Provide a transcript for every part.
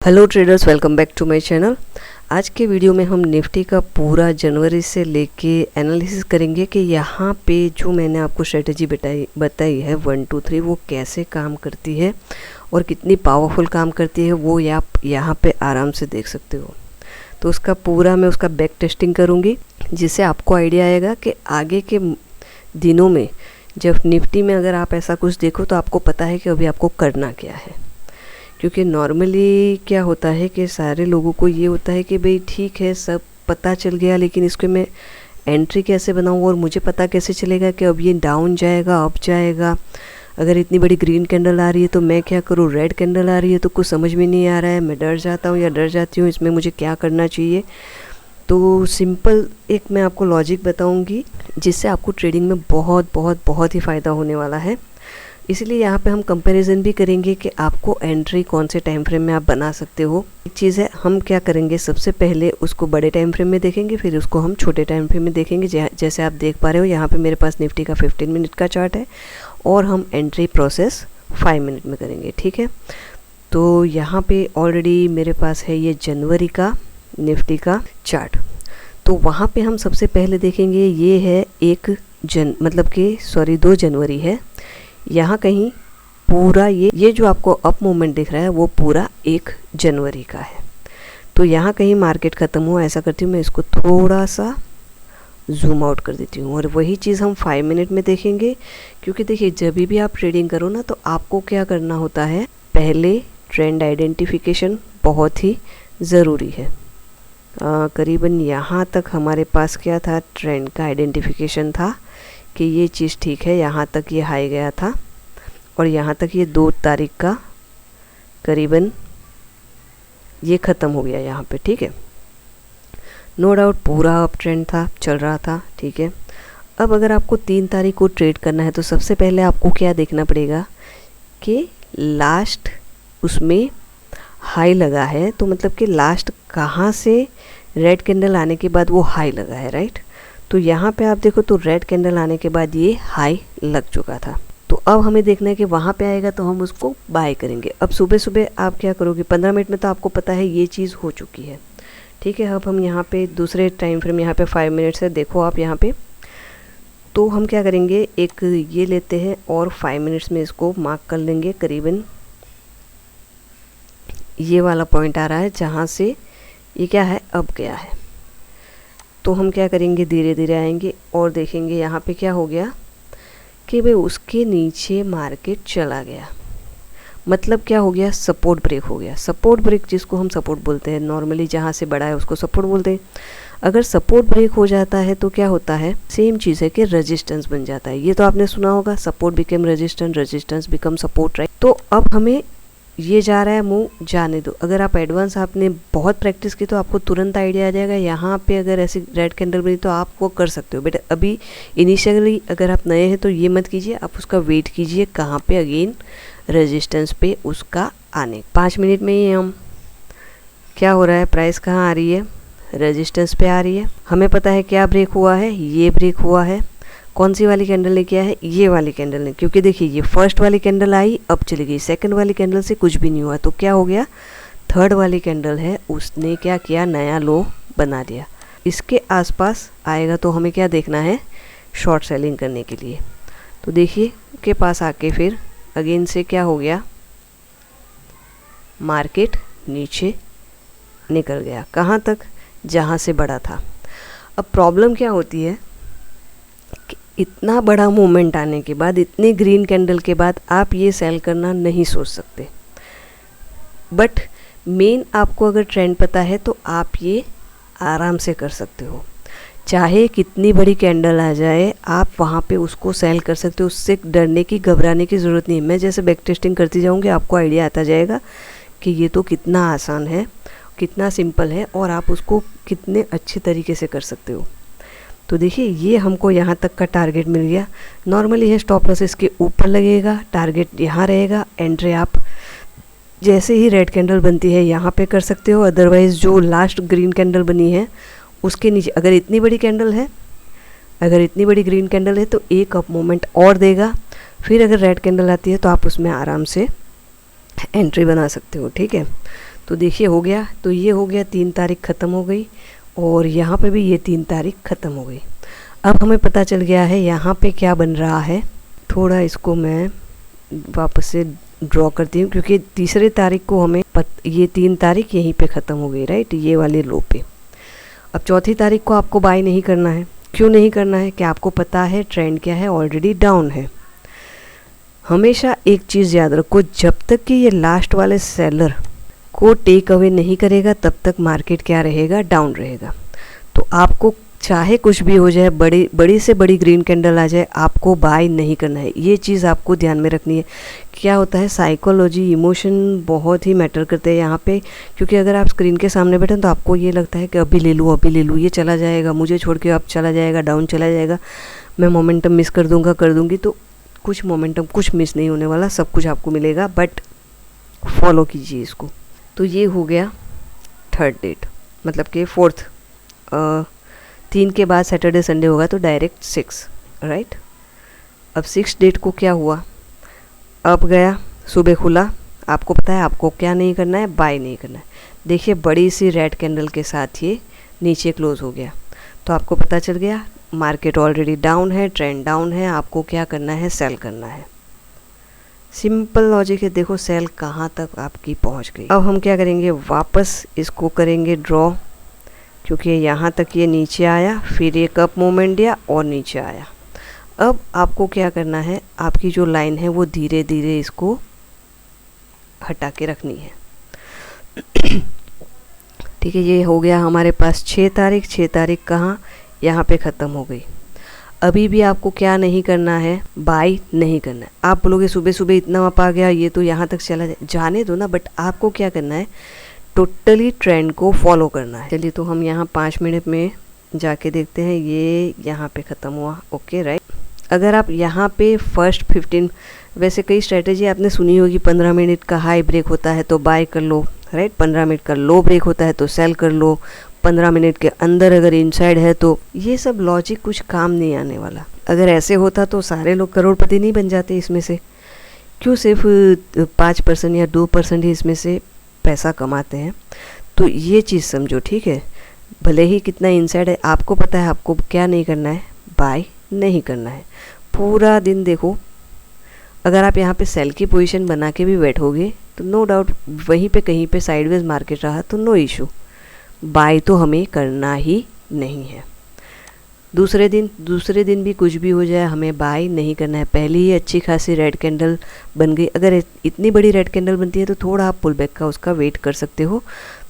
Hello traders, welcome back to my channel. आज के video में हम निफ्टी का पूरा जनवरी से लेके एनालिसिस करेंगे कि यहाँ पे जो मैंने आपको स्ट्रेटजी बताई है 1 2 3 वो कैसे काम करती है और कितनी पावरफुल काम करती है वो आप यहाँ पे आराम से देख सकते हो। तो उसका पूरा मैं उसका बैक टेस्टिंग करूँगी जिससे आपको आइडिया आएगा कि आगे के दिनों में जब निफ्टी में अगर आप ऐसा कुछ देखो तो आपको पता है कि अभी आपको करना क्या है। क्योंकि नॉर्मली क्या होता है कि सारे लोगों को ये होता है कि भाई ठीक है सब पता चल गया, लेकिन इसको मैं एंट्री कैसे बनाऊँ और मुझे पता कैसे चलेगा कि अब ये डाउन जाएगा अप जाएगा। अगर इतनी बड़ी ग्रीन कैंडल आ रही है तो मैं क्या करूँ, रेड कैंडल आ रही है तो कुछ समझ में नहीं आ रहा है, मैं डर जाता हूँ या डर जाती हूँ, इसमें मुझे क्या करना चाहिए। तो सिंपल एक मैं आपको लॉजिक बताऊँगी जिससे आपको ट्रेडिंग में बहुत ही फ़ायदा होने वाला है। इसलिए यहाँ पे हम कंपैरिजन भी करेंगे कि आपको एंट्री कौन से टाइम फ्रेम में आप बना सकते हो। एक चीज़ है, हम क्या करेंगे सबसे पहले उसको बड़े टाइम फ्रेम में देखेंगे, फिर उसको हम छोटे टाइम फ्रेम में देखेंगे। जैसे आप देख पा रहे हो यहाँ पे मेरे पास निफ्टी का 15 मिनट का चार्ट है और हम एंट्री प्रोसेस 5 मिनट में करेंगे, ठीक है। तो यहाँ पे ऑलरेडी मेरे पास है ये जनवरी का निफ्टी का चार्ट। तो वहाँ पे हम सबसे पहले देखेंगे ये है 2 जनवरी है। यहाँ कहीं पूरा ये जो आपको अप मूवमेंट दिख रहा है वो पूरा 1 जनवरी का है। तो यहाँ कहीं मार्केट ख़त्म हुआ, ऐसा करती हूँ मैं इसको थोड़ा सा जूम आउट कर देती हूँ और वही चीज़ हम 5 मिनट में देखेंगे। क्योंकि देखिए जब भी आप ट्रेडिंग करो ना तो आपको क्या करना होता है, पहले ट्रेंड आइडेंटिफिकेशन बहुत ही ज़रूरी है। करीबन यहाँ तक हमारे पास क्या था, ट्रेंड का आइडेंटिफिकेशन था कि ये चीज़ ठीक है, यहाँ तक ये हाई गया था और यहाँ तक ये 2 तारीख का करीबन ये ख़त्म हो गया यहाँ पे, ठीक है। नो डाउट पूरा अप ट्रेंड था, चल रहा था, ठीक है। अब अगर आपको 3 तारीख को ट्रेड करना है तो सबसे पहले आपको क्या देखना पड़ेगा कि लास्ट उसमें हाई लगा है, तो मतलब कि लास्ट कहाँ से रेड कैंडल आने के बाद वो हाई लगा है, राइट। तो यहाँ पे आप देखो तो रेड कैंडल आने के बाद ये हाई लग चुका था। तो अब हमें देखना है कि वहाँ पे आएगा तो हम उसको बाय करेंगे। अब सुबह सुबह आप क्या करोगे, 15 मिनट में तो आपको पता है ये चीज़ हो चुकी है, ठीक है। अब हम यहाँ पे दूसरे टाइम फ्रेम यहाँ पे 5 मिनट्स है, देखो आप यहाँ पे। तो हम क्या करेंगे, एक ये लेते हैं और 5 मिनट्स में इसको मार्क कर लेंगे। करीबन ये वाला पॉइंट आ रहा है जहाँ से ये क्या है, अब गया है। तो हम क्या करेंगे, धीरे धीरे आएंगे और देखेंगे यहाँ पे क्या हो गया कि भाई उसके नीचे मार्केट चला गया। मतलब क्या हो गया, सपोर्ट ब्रेक हो गया। सपोर्ट ब्रेक जिसको हम सपोर्ट बोलते हैं, नॉर्मली जहाँ से बड़ा है उसको सपोर्ट बोलते हैं। अगर सपोर्ट ब्रेक हो जाता है तो क्या होता है, सेम चीज़ है कि रेजिस्टेंस बन जाता है। ये तो आपने सुना होगा, support become resistance, resistance become support, right. तो अब हमें ये जा रहा है, मुँह जाने दो। अगर आप एडवांस आपने बहुत प्रैक्टिस की तो आपको तुरंत आइडिया आ जाएगा। यहाँ पे अगर ऐसी रेड कैंडल बनी तो आप वो कर सकते हो, बट अभी इनिशियली अगर आप नए हैं तो ये मत कीजिए, आप उसका वेट कीजिए कहाँ पे अगेन रेजिस्टेंस पे उसका आने। 5 मिनट में ही हम क्या हो रहा है, प्राइस कहाँ आ रही है, रेजिस्टेंस पे आ रही है। हमें पता है क्या ब्रेक हुआ है, ये ब्रेक हुआ है। कौन सी वाली कैंडल ने किया है, ये वाली कैंडल ने। क्योंकि देखिए ये फर्स्ट वाली कैंडल आई अब चली गई, सेकंड वाली कैंडल से कुछ भी नहीं हुआ, तो क्या हो गया, थर्ड वाली कैंडल है उसने क्या किया, नया लो बना दिया। इसके आसपास आएगा तो हमें क्या देखना है, शॉर्ट सेलिंग करने के लिए। तो देखिए के पास आके फिर अगेन से क्या हो गया, मार्केट नीचे निकल गया। कहाँ तक, जहाँ से बड़ा था। अब प्रॉब्लम क्या होती है, इतना बड़ा मूवमेंट आने के बाद, इतनी ग्रीन कैंडल के बाद आप ये सेल करना नहीं सोच सकते। बट मेन आपको अगर ट्रेंड पता है तो आप ये आराम से कर सकते हो। चाहे कितनी बड़ी कैंडल आ जाए आप वहाँ पे उसको सेल कर सकते हो, उससे डरने की घबराने की ज़रूरत नहीं है। मैं जैसे बैक टेस्टिंग करती जाऊँगी आपको आइडिया आता जाएगा कि ये तो कितना आसान है, कितना सिंपल है और आप उसको कितने अच्छे तरीके से कर सकते हो। तो देखिए ये हमको यहाँ तक का टारगेट मिल गया। नॉर्मली है स्टॉप लॉस इसके ऊपर लगेगा, टारगेट यहाँ रहेगा। एंट्री आप जैसे ही रेड कैंडल बनती है यहाँ पे कर सकते हो, अदरवाइज़ जो लास्ट ग्रीन कैंडल बनी है उसके नीचे अगर इतनी बड़ी कैंडल है, अगर इतनी बड़ी ग्रीन कैंडल है तो एक अप मोमेंट और देगा। फिर अगर रेड कैंडल आती है तो आप उसमें आराम से एंट्री बना सकते हो, ठीक है। तो देखिए हो गया, तो ये हो गया 3 तारीख ख़त्म हो गई और यहाँ पे भी ये 3 तारीख ख़त्म हो गई। अब हमें पता चल गया है यहाँ पे क्या बन रहा है। थोड़ा इसको मैं वापस से ड्रॉ करती हूँ क्योंकि तीसरे तारीख को हमें ये 3 तारीख यहीं पे ख़त्म हो गई, राइट, ये वाले लो पे। अब चौथी तारीख को आपको बाय नहीं करना है। क्यों नहीं करना है? कि आपको पता है ट्रेंड क्या है, ऑलरेडी डाउन है। हमेशा एक चीज़ याद रखो, जब तक कि ये लास्ट वाले सेलर को टेक अवे नहीं करेगा तब तक मार्केट क्या रहेगा, डाउन रहेगा। तो आपको चाहे कुछ भी हो जाए, बड़ी से बड़ी ग्रीन कैंडल आ जाए, आपको बाय नहीं करना है। ये चीज़ आपको ध्यान में रखनी है। क्या होता है, साइकोलॉजी, इमोशन बहुत ही मैटर करते हैं यहाँ पे, क्योंकि अगर आप स्क्रीन के सामने बैठे तो आपको ये लगता है कि अभी ले लूँ, अभी ले लूँ, ये चला जाएगा, मुझे छोड़ के अब चला जाएगा, डाउन चला जाएगा, मैं मोमेंटम मिस कर दूँगा, कर दूँगी। तो कुछ मोमेंटम, कुछ मिस नहीं होने वाला, सब कुछ आपको मिलेगा, बट फॉलो कीजिए इसको। तो ये हो गया 3rd डेट, मतलब कि 4th, 3 के बाद सैटरडे संडे होगा तो डायरेक्ट 6, राइट। अब 6 डेट को क्या हुआ, अब गया, सुबह खुला, आपको पता है आपको क्या नहीं करना है, बाय नहीं करना है। देखिए बड़ी सी रेड कैंडल के साथ ये नीचे क्लोज हो गया, तो आपको पता चल गया मार्केट ऑलरेडी डाउन है, ट्रेंड डाउन है, आपको क्या करना है, सेल करना है। सिंपल लॉजिक है। देखो सेल कहाँ तक आपकी पहुँच गई। अब हम क्या करेंगे, वापस इसको करेंगे ड्रॉ, क्योंकि यहाँ तक ये नीचे आया, फिर एक अप मूवमेंट दिया और नीचे आया। अब आपको क्या करना है, आपकी जो लाइन है वो धीरे धीरे इसको हटा के रखनी है। ठीक है, ये हो गया हमारे पास 6 तारीख। 6 तारीख कहाँ, यहाँ पे ख़त्म हो गई। अभी भी आपको क्या नहीं करना है, बाय नहीं करना है। आप बोलोगे सुबह सुबह इतना अप आ गया, ये तो यहाँ तक चला जाने दो ना, बट आपको क्या करना है, टोटली ट्रेंड को फॉलो करना है। चलिए तो हम यहाँ 5 मिनट में जाके देखते हैं, ये यहाँ पे ख़त्म हुआ, ओके, राइट। अगर आप यहाँ पे फर्स्ट 15, वैसे कई स्ट्रेटेजी आपने सुनी होगी, 15 मिनट का हाई ब्रेक होता है तो बाय कर लो, राइट, 15 मिनट का लो ब्रेक होता है तो सेल कर लो, 15 मिनट के अंदर अगर इनसाइड है तो, ये सब लॉजिक कुछ काम नहीं आने वाला। अगर ऐसे होता तो सारे लोग करोड़पति नहीं बन जाते इसमें से। क्यों सिर्फ 5% या 2% ही इसमें से पैसा कमाते हैं? तो ये चीज़ समझो, ठीक है। भले ही कितना इनसाइड है, आपको पता है आपको क्या नहीं करना है, बाय नहीं करना है। पूरा दिन देखो, अगर आप यहाँ पे सेल की पोजीशन बना के भी बैठोगे तो नो डाउट वहीं पे कहीं पे साइडवेज मार्केट रहा तो नो इशू, बाय तो हमें करना ही नहीं है। दूसरे दिन भी कुछ भी हो जाए, हमें बाय नहीं करना है। पहले ही अच्छी खासी रेड कैंडल बन गई, अगर इतनी बड़ी रेड कैंडल बनती है तो थोड़ा आप पुल बैक का उसका वेट कर सकते हो।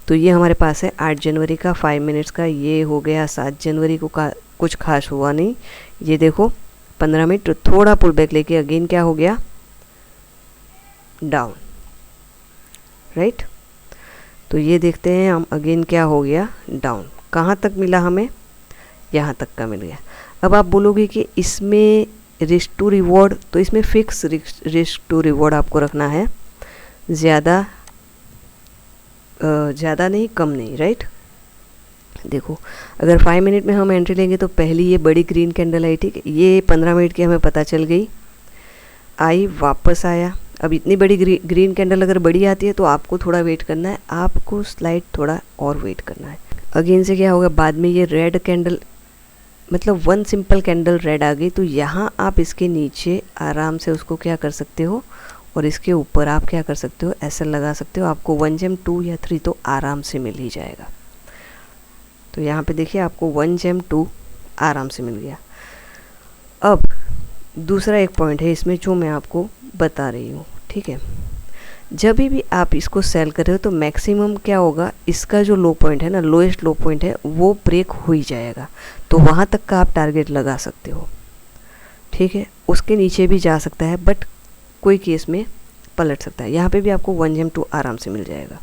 तो ये हमारे पास है 8 जनवरी का 5 मिनट्स का, ये हो गया 7 जनवरी को का कुछ खास हुआ नहीं। ये देखो 15 मिनट तो थोड़ा पुल बैक लेके अगेन क्या हो गया, डाउन, राइट। तो ये देखते हैं हम, अगेन क्या हो गया, डाउन। कहाँ तक मिला हमें, यहाँ तक का मिल गया। अब आप बोलोगे कि इसमें रिस्क टू रिवॉर्ड, तो इसमें फिक्स रिस्क टू रिवॉर्ड आपको रखना है, ज़्यादा नहीं, कम नहीं, राइट। देखो अगर 5 मिनट में हम एंट्री लेंगे तो पहली ये बड़ी ग्रीन कैंडल आई, ठीक है, ये 15 मिनट की हमें पता चल गई, आई, वापस आया। अब इतनी बड़ी ग्रीन कैंडल अगर बड़ी आती है तो आपको थोड़ा वेट करना है, आपको स्लाइड थोड़ा और वेट करना है। अगेन से क्या होगा, बाद में ये रेड कैंडल, मतलब 1 सिंपल कैंडल रेड आ गई, तो यहाँ आप इसके नीचे आराम से उसको क्या कर सकते हो, और इसके ऊपर आप क्या कर सकते हो, ऐसे लगा सकते हो। आपको 1 जेम 2 या 3 तो आराम से मिल ही जाएगा। तो यहाँ पे देखिए आपको 1 जेम 2 आराम से मिल गया। अब दूसरा एक पॉइंट है इसमें जो मैं आपको बता रही हूँ, ठीक है। जब भी आप इसको सेल कर रहे हो तो मैक्सिमम क्या होगा, इसका जो लो पॉइंट है ना, लोएस्ट लो पॉइंट है, वो ब्रेक हो ही जाएगा, तो वहाँ तक का आप टारगेट लगा सकते हो, ठीक है। उसके नीचे भी जा सकता है, बट कोई केस में पलट सकता है। यहाँ पे भी आपको 1 जेम 2 आराम से मिल जाएगा।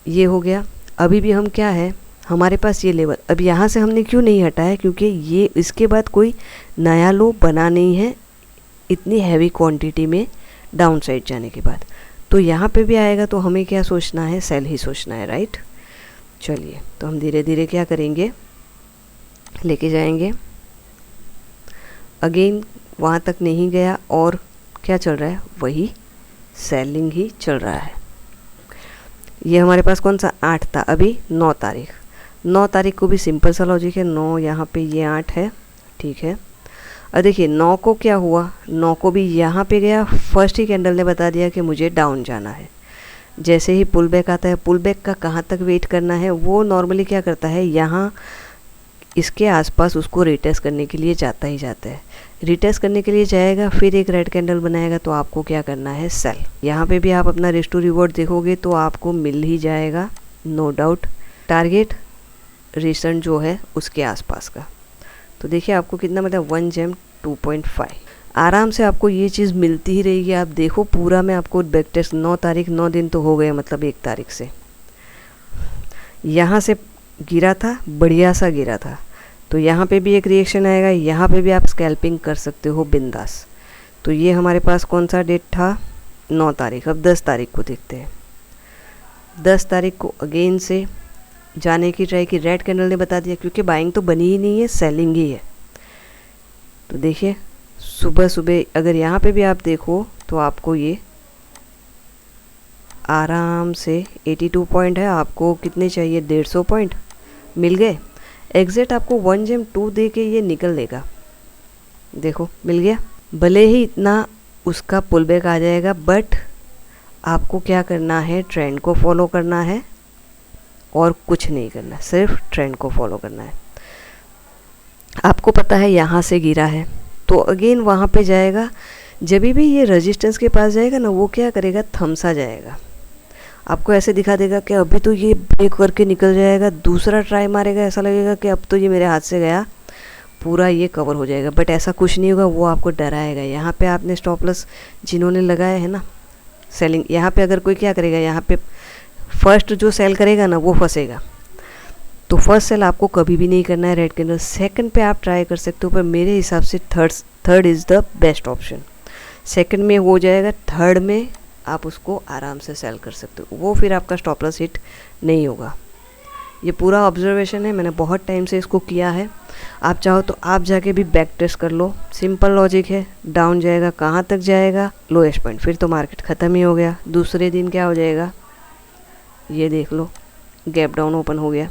ये हो गया। अभी भी हम क्या है, हमारे पास ये लेवल, अब यहाँ से हमने क्यों नहीं हटाया, क्योंकि ये इसके बाद कोई नया लो बना नहीं है इतनी हैवी क्वांटिटी में डाउन साइड जाने के बाद। तो यहाँ पे भी आएगा तो हमें क्या सोचना है, सेल ही सोचना है, राइट। चलिए तो हम धीरे धीरे क्या करेंगे, लेके जाएंगे। अगेन वहाँ तक नहीं गया और क्या चल रहा है, वही सेलिंग ही चल रहा है। ये हमारे पास कौन सा 8 था, अभी 9 तारीख। 9 तारीख को भी सिंपल सा लॉजिक है, 9 यहाँ पे ये 8 है, ठीक है। और देखिए 9 को क्या हुआ, 9 को भी यहाँ पे गया, फर्स्ट ही कैंडल ने बता दिया कि मुझे डाउन जाना है। जैसे ही पुल बैक आता है, पुल बैक का कहाँ तक वेट करना है, वो नॉर्मली क्या करता है, यहाँ इसके आसपास उसको रिटेस्ट करने के लिए जाता ही जाता है। रिटेस्ट करने के लिए जाएगा, फिर एक रेड कैंडल बनाएगा, तो आपको क्या करना है, सेल। यहाँ पे भी आप अपना रिस्क टू रिवॉर्ड देखोगे तो आपको मिल ही जाएगा, नो डाउट। टारगेट रिसेंट जो है उसके आसपास का, तो देखिए आपको कितना मतलब 1 जेम 2.5 आराम से आपको ये चीज़ मिलती ही रहेगी। आप देखो पूरा मैं आपको बैक टेस्ट 9 तारीख, 9 दिन तो हो गए, मतलब 1 तारीख से यहाँ से गिरा था, बढ़िया सा गिरा था, तो यहाँ पे भी एक रिएक्शन आएगा, यहाँ पे भी आप स्कैल्पिंग कर सकते हो बिंदास। तो ये हमारे पास कौन सा डेट था, 9 तारीख। अब 10 तारीख को देखते हैं। 10 तारीख को अगेन से जाने की ट्राई की, रेड कैंडल ने बता दिया, क्योंकि बाइंग तो बनी ही नहीं है, सेलिंग ही है। तो देखिए सुबह सुबह अगर यहाँ पे भी आप देखो तो आपको ये आराम से 82 पॉइंट है, आपको कितने चाहिए, 150 पॉइंट मिल गए। एग्जैक्ट आपको 1 जेम 2 दे के ये निकल लेगा, देखो मिल गया। भले ही इतना उसका पुल बैक आ जाएगा, बट आपको क्या करना है, ट्रेंड को फॉलो करना है और कुछ नहीं करना, सिर्फ ट्रेंड को फॉलो करना है। आपको पता है यहाँ से गिरा है, तो अगेन वहाँ पे जाएगा। जब भी ये रेजिस्टेंस के पास जाएगा ना, वो क्या करेगा, थमसा जाएगा, आपको ऐसे दिखा देगा कि अभी तो ये ब्रेक करके निकल जाएगा, दूसरा ट्राई मारेगा, ऐसा लगेगा कि अब तो ये मेरे हाथ से गया, पूरा ये कवर हो जाएगा, बट ऐसा कुछ नहीं होगा, वो आपको डराएगा। यहाँ पे आपने स्टॉप लॉस जिन्होंने लगाया है ना सेलिंग, यहाँ पे अगर कोई क्या करेगा, यहाँ पे फर्स्ट जो सेल करेगा ना वो फंसेगा, तो फर्स्ट सेल आपको कभी भी नहीं करना है रेड कैंडल। सेकंड पे आप ट्राई कर सकते हो, पर मेरे हिसाब से third is the best option. Second में हो जाएगा, थर्ड में आप उसको आराम से सेल कर सकते हो, वो फिर आपका स्टॉप लॉस हिट नहीं होगा। ये पूरा ऑब्जर्वेशन है, मैंने बहुत टाइम से इसको किया है। आप चाहो तो आप जाके भी बैक टेस्ट कर लो, सिंपल लॉजिक है। डाउन जाएगा, कहाँ तक जाएगा, लोएस्ट पॉइंट, फिर तो मार्केट ख़त्म ही हो गया। दूसरे दिन क्या हो जाएगा, ये देख लो, गैप डाउन ओपन हो गया।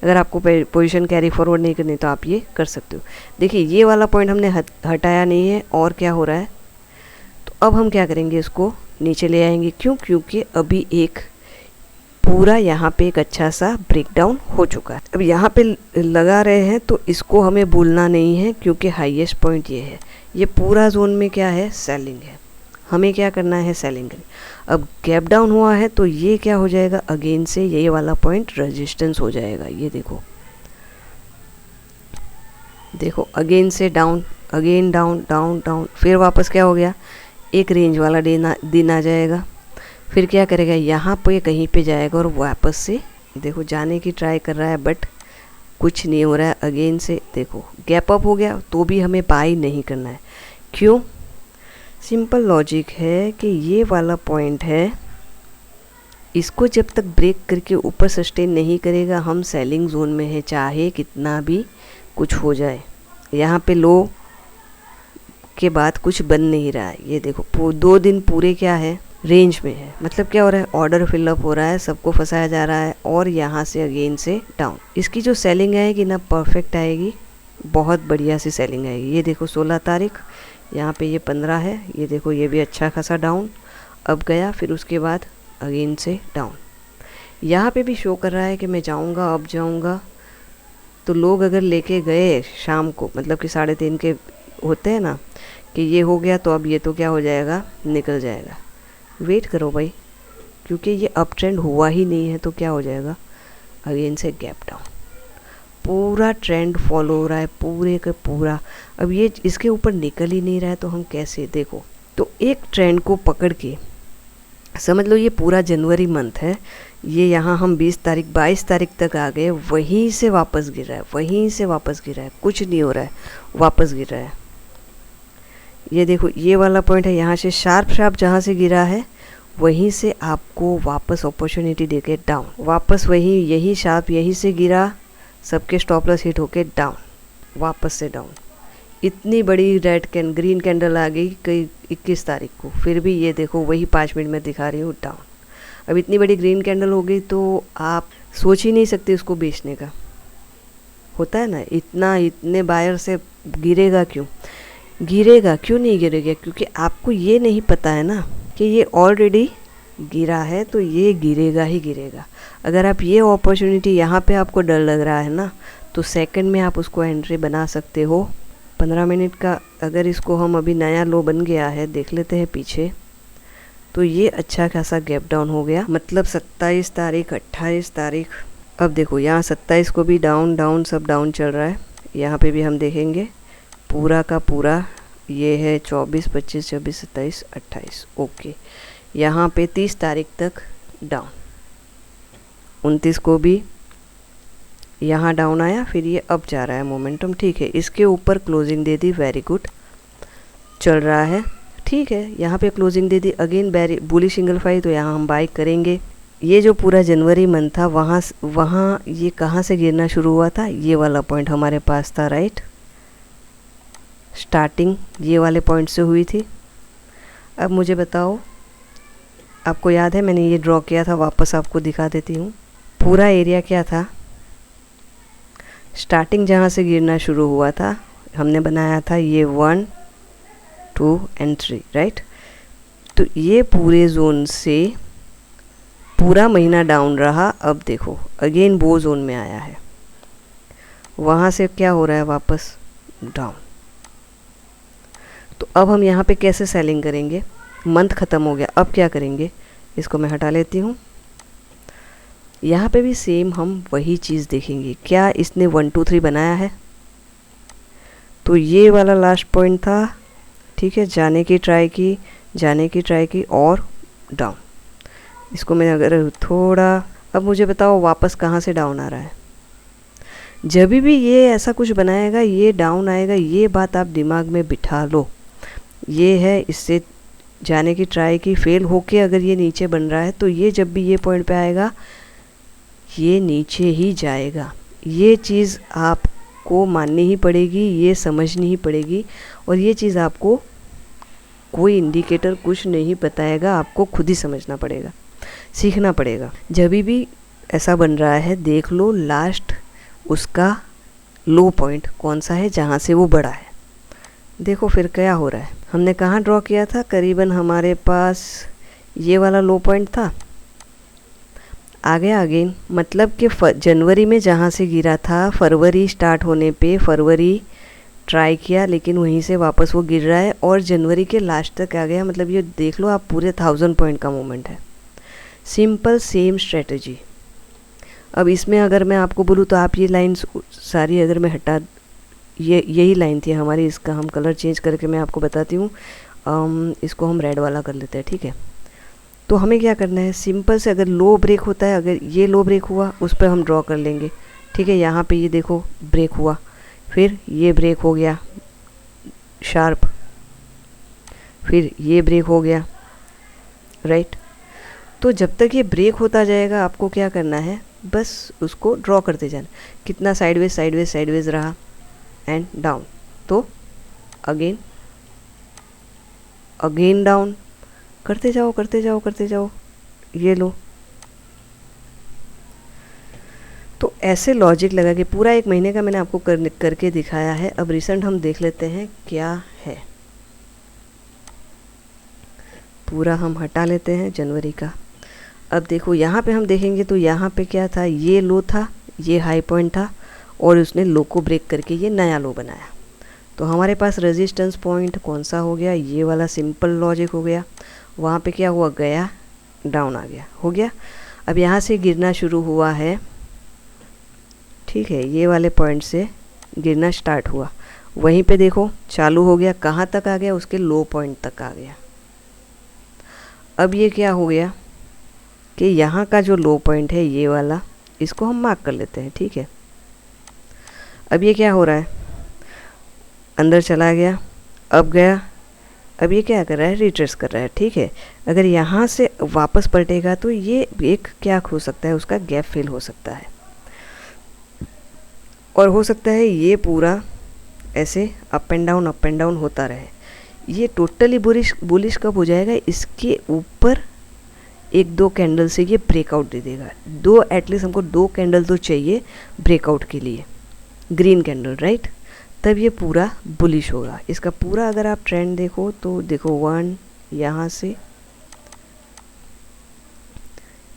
अगर आपको पोजीशन कैरी फॉरवर्ड नहीं करनी तो आप ये कर सकते हो। देखिए ये वाला पॉइंट हमने हटाया नहीं है, और क्या हो रहा है, तो अब हम क्या करेंगे, इसको नीचे ले आएंगे। क्यों, क्योंकि अभी एक पूरा यहाँ पे एक अच्छा सा ब्रेकडाउन हो चुका है। अब यहाँ पे लगा रहे हैं तो इसको हमें भूलना नहीं है, क्योंकि हाईएस्ट पॉइंट ये है। ये पूरा जोन में क्या है, सेलिंग है, हमें क्या करना है, सेलिंग है। अब गैप डाउन हुआ है तो ये क्या हो जाएगा, अगेन से ये वाला पॉइंट रेजिस्टेंस हो जाएगा। ये देखो, देखो अगेन से down, again down down down, फिर वापस क्या हो गया, एक रेंज वाला दिन आ जाएगा। फिर क्या करेगा, यहाँ पे कहीं पे जाएगा और वापस से देखो जाने की ट्राई कर रहा है, बट कुछ नहीं हो रहा है। अगेन से देखो गैप अप हो गया, तो भी हमें बाई नहीं करना है। क्यों, सिंपल लॉजिक है कि ये वाला पॉइंट है, इसको जब तक ब्रेक करके ऊपर सस्टेन नहीं करेगा, हम सेलिंग जोन में है, चाहे कितना भी कुछ हो जाए। यहाँ पे लो के बाद कुछ बन नहीं रहा है। ये देखो 2 दिन पूरे क्या है, रेंज में है, मतलब क्या हो रहा है, ऑर्डर फिलअप हो रहा है, सबको फंसाया जा रहा है, और यहाँ से अगेन से डाउन। इसकी जो सेलिंग आएगी ना, परफेक्ट आएगी, बहुत बढ़िया सी सेलिंग आएगी। ये देखो 16 तारीख, यहाँ पे ये 15 है, ये देखो ये भी अच्छा खासा डाउन अब गया, फिर उसके बाद अगेन से डाउन। यहाँ पे भी शो कर रहा है कि मैं जाऊँगा, अब जाऊँगा। तो लोग अगर लेके गए शाम को, मतलब कि 3:30 के होते हैं ना, कि ये हो गया तो अब ये तो क्या हो जाएगा, निकल जाएगा। वेट करो भाई, क्योंकि ये अप ट्रेंड हुआ ही नहीं है, तो क्या हो जाएगा, अगेन से गैप डाउन। पूरा ट्रेंड फॉलो हो रहा है, पूरे का पूरा। अब ये इसके ऊपर निकल ही नहीं रहा है, तो हम कैसे, देखो तो एक ट्रेंड को पकड़ के समझ लो, ये पूरा जनवरी मंथ है, ये यहाँ हम 20 तारीख 22 तारीख तक आ गए, वहीं से वापस गिर रहा है, वहीं से वापस गिर रहा है, कुछ नहीं हो रहा है, वापस गिर रहा है। ये देखो ये वाला पॉइंट है, यहाँ से शार्प जहाँ से गिरा है, वहीं से आपको वापस अपॉर्चुनिटी देके डाउन, वापस वही यही शार्प यहीं से गिरा, सबके स्टॉप लॉस हिट होके डाउन, वापस से डाउन। इतनी बड़ी ग्रीन कैंडल आ गई कई 21 तारीख को, फिर भी ये देखो वही 5 मिनट में दिखा रही हूँ डाउन। अब इतनी बड़ी ग्रीन कैंडल हो गई तो आप सोच ही नहीं सकते उसको बेचने का। होता है ना, इतने बायर से गिरेगा क्यों? गिरेगा क्यों नहीं गिरेगा? क्योंकि आपको ये नहीं पता है ना कि ये ऑलरेडी गिरा है, तो ये गिरेगा ही गिरेगा। अगर आप ये अपॉर्चुनिटी यहाँ पे आपको डर लग रहा है ना, तो सेकंड में आप उसको एंट्री बना सकते हो। 15 मिनट का अगर इसको हम अभी नया लो बन गया है, देख लेते हैं पीछे, तो ये अच्छा खासा गैप डाउन हो गया। मतलब 27 तारीख 28 तारीख, अब देखो यहाँ 27 को भी डाउन डाउन सब डाउन चल रहा है। यहाँ पे भी हम देखेंगे पूरा का पूरा ये है 24 25 26 27 28, ओके। यहाँ पे 30 तारीख तक डाउन, 29 को भी यहाँ डाउन आया, फिर ये अप जा रहा है मोमेंटम, ठीक है। इसके ऊपर क्लोजिंग दे दी, वेरी गुड, चल रहा है, ठीक है। यहाँ पे क्लोजिंग दे दी, अगेन बुलिश सिंगल फाई, तो यहाँ हम बाई करेंगे। ये जो पूरा जनवरी मंथ था, वहाँ ये कहाँ से गिरना शुरू हुआ था? ये वाला पॉइंट हमारे पास था, राइट। स्टार्टिंग ये वाले पॉइंट से हुई थी। अब मुझे बताओ, आपको याद है मैंने ये ड्रॉ किया था, वापस आपको दिखा देती हूँ। पूरा एरिया क्या था? स्टार्टिंग जहाँ से गिरना शुरू हुआ था हमने बनाया था ये 1 2 एंड 3, राइट। तो ये पूरे जोन से पूरा महीना डाउन रहा। अब देखो अगेन वो जोन में आया है, वहाँ से क्या हो रहा है? वापस डाउन। तो अब हम यहाँ पे कैसे सेलिंग करेंगे? मंथ ख़त्म हो गया, अब क्या करेंगे? इसको मैं हटा लेती हूँ। यहाँ पे भी सेम हम वही चीज़ देखेंगे। क्या इसने 1 2 3 बनाया है? तो ये वाला लास्ट पॉइंट था, ठीक है। जाने की ट्राई की और डाउन। इसको मैं अगर थोड़ा, अब मुझे बताओ वापस कहाँ से डाउन आ रहा है? जब भी ये ऐसा कुछ बनाएगा ये डाउन आएगा, ये बात आप दिमाग में बिठा लो। ये है, इससे जाने की ट्राई की, फेल होके अगर ये नीचे बन रहा है, तो ये जब भी ये पॉइंट पे आएगा ये नीचे ही जाएगा। ये चीज़ आपको माननी ही पड़ेगी, ये समझनी ही पड़ेगी। और ये चीज़ आपको कोई इंडिकेटर कुछ नहीं बताएगा, आपको खुद ही समझना पड़ेगा, सीखना पड़ेगा। जब भी ऐसा बन रहा है, देख लो लास्ट उसका लो पॉइंट कौन सा है जहाँ से वो बढ़ा है। देखो फिर क्या हो रहा है। हमने कहाँ ड्रॉ किया था? करीबन हमारे पास ये वाला लो पॉइंट था, आ गया अगेन। मतलब कि जनवरी में जहाँ से गिरा था, फरवरी स्टार्ट होने पे फरवरी ट्राई किया, लेकिन वहीं से वापस वो गिर रहा है और जनवरी के लास्ट तक आ गया। मतलब ये देख लो आप, पूरे 1000 पॉइंट का मूवमेंट है। Simple same strategy. अब इसमें अगर मैं आपको बोलूँ तो आप ये लाइन्स सारी अगर मैं हटा, यही लाइन थी हमारी, इसका हम कलर चेंज करके मैं आपको बताती हूँ। इसको हम रेड वाला कर लेते हैं, ठीक है। तो हमें क्या करना है? सिंपल से अगर लो ब्रेक होता है, अगर ये लो ब्रेक हुआ उस पर हम ड्रॉ कर लेंगे, ठीक है। यहाँ पे ये देखो ब्रेक हुआ, फिर ये ब्रेक हो गया शार्प, फिर ये ब्रेक हो गया, राइट। तो जब तक ये ब्रेक होता जाएगा आपको क्या करना है? बस उसको ड्रॉ करते जाना। कितना साइडवेज साइडवेज साइडवेज रहा एंड डाउन, तो अगेन डाउन, करते जाओ करते जाओ करते जाओ, ये लो। तो ऐसे लॉजिक लगा के पूरा 1 महीने का मैंने आपको करके दिखाया है। अब रिसेंट हम देख लेते हैं क्या है। पूरा हम हटा लेते हैं जनवरी का। अब देखो यहाँ पे हम देखेंगे तो यहाँ पे क्या था? ये लो था, ये हाई पॉइंट था और उसने लो को ब्रेक करके ये नया लो बनाया। तो हमारे पास रेजिस्टेंस पॉइंट कौन सा हो गया? ये वाला सिंपल लॉजिक हो गया। वहाँ पे क्या हुआ? गया डाउन आ गया, हो गया। अब यहाँ से गिरना शुरू हुआ है, ठीक है। ये वाले पॉइंट से गिरना स्टार्ट हुआ, वहीं पे देखो चालू हो गया। कहाँ तक आ गया? उसके लो पॉइंट तक आ गया। अब ये क्या हो गया कि यहाँ का जो लो पॉइंट है ये वाला, इसको हम मार्क कर लेते हैं, ठीक है। अब ये क्या हो रहा है? अंदर चला गया, अब गया, अब ये क्या कर रहा है? रिट्रेस कर रहा है, ठीक है। अगर यहाँ से वापस पलटेगा तो ये एक क्या हो सकता है? उसका गैप फिल हो सकता है, और हो सकता है ये पूरा ऐसे अप एंड डाउन होता रहे। ये टोटली बुलिश कब हो जाएगा? इसके ऊपर एक दो कैंडल से ये ब्रेकआउट दे देगा। दो एटलीस्ट हमको 2 कैंडल तो चाहिए ब्रेकआउट के लिए, ग्रीन कैंडल, राइट। तब ये पूरा बुलिश होगा। इसका पूरा अगर आप ट्रेंड देखो तो देखो 1 यहाँ से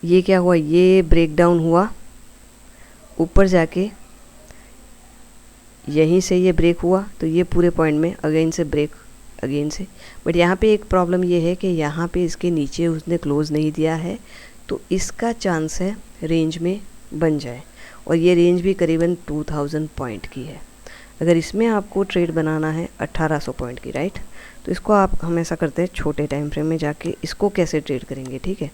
ये क्या हुआ, ये ब्रेक डाउन हुआ, ऊपर जाके यहीं से ये ब्रेक हुआ, तो ये पूरे पॉइंट में अगेन से ब्रेक, अगेन से। बट यहाँ पे एक प्रॉब्लम ये है कि यहाँ पे इसके नीचे उसने क्लोज नहीं दिया है, तो इसका चांस है रेंज में बन जाए, और ये रेंज भी करीबन 2000 पॉइंट की है। अगर इसमें आपको ट्रेड बनाना है 1800 पॉइंट की, राइट, तो इसको आप हम ऐसा करते हैं छोटे टाइम फ्रेम में जाके इसको कैसे ट्रेड करेंगे, ठीक है।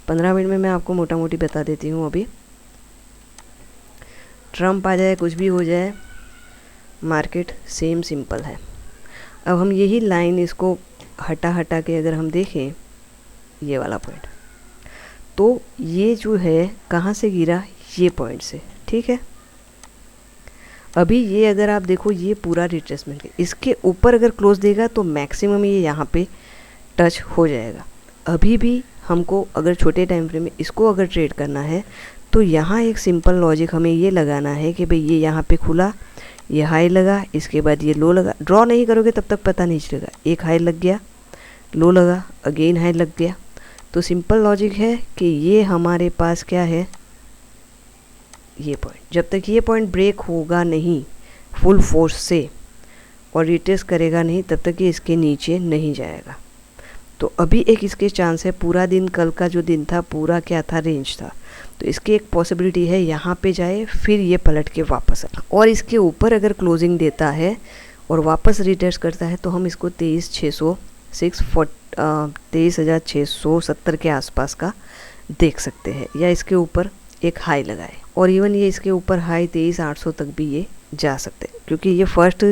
15 मिनट में मैं आपको मोटा मोटी बता देती हूँ। अभी ट्रम्प आ जाए, कुछ भी हो जाए, मार्केट सेम सिंपल है। अब हम यही लाइन इसको हटा हटा के अगर हम देखें ये वाला पॉइंट, तो ये जो है कहाँ से गिरा, ये पॉइंट से, ठीक है। अभी ये अगर आप देखो ये पूरा रिट्रेसमेंट है, इसके ऊपर अगर क्लोज देगा तो मैक्सिमम ये यहाँ पे टच हो जाएगा। अभी भी हमको अगर छोटे टाइम फ्रेम में इसको अगर ट्रेड करना है तो यहाँ एक सिंपल लॉजिक हमें ये लगाना है कि भाई ये यहाँ पे खुला, ये हाई लगा, इसके बाद ये लो लगा। ड्रॉ नहीं करोगे तब तक पता नहीं चलेगा। एक हाई लग गया, लो लगा, अगेन हाई लग गया। तो सिंपल लॉजिक है कि ये हमारे पास क्या है, ये पॉइंट। जब तक ये पॉइंट ब्रेक होगा नहीं फुल फोर्स से और रिट्रेस करेगा नहीं, तब तक ये इसके नीचे नहीं जाएगा। तो अभी एक इसके चांस है, पूरा दिन कल का जो दिन था पूरा क्या था, रेंज था, तो इसकी एक पॉसिबिलिटी है यहाँ पे जाए, फिर ये पलट के वापस आए, और इसके ऊपर अगर क्लोजिंग देता है और वापस रिट्रेस करता है तो हम इसको 23,670 के आसपास का देख सकते हैं, या इसके ऊपर एक हाई लगाए, और इवन ये इसके ऊपर हाई 23,800 तक भी ये जा सकते हैं, क्योंकि ये फर्स्ट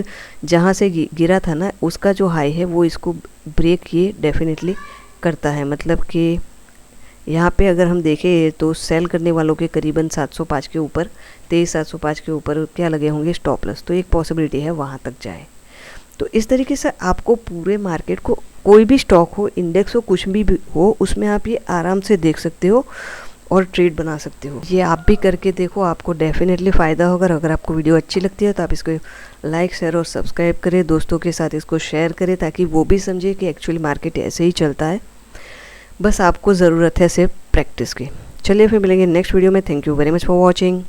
जहाँ से गिरा था ना उसका जो हाई है वो इसको ब्रेक ये डेफिनेटली करता है। मतलब कि यहाँ पे अगर हम देखें तो सेल करने वालों के करीबन 705 के ऊपर, 23,705 के ऊपर क्या लगे होंगे स्टॉप लॉस, तो एक पॉसिबिलिटी है वहाँ तक जाए। तो इस तरीके से आपको पूरे मार्केट को, कोई भी स्टॉक हो, इंडेक्स हो, कुछ भी हो, उसमें आप ये आराम से देख सकते हो और ट्रेड बना सकते हो। ये आप भी करके देखो, आपको डेफिनेटली फ़ायदा होगा। अगर आपको वीडियो अच्छी लगती है तो आप इसको लाइक, शेयर और सब्सक्राइब करें, दोस्तों के साथ इसको शेयर करें ताकि वो भी समझे कि एक्चुअली मार्केट ऐसे ही चलता है। बस आपको ज़रूरत है सिर्फ प्रैक्टिस की। चलिए फिर मिलेंगे नेक्स्ट वीडियो में। Thank you very much for watching.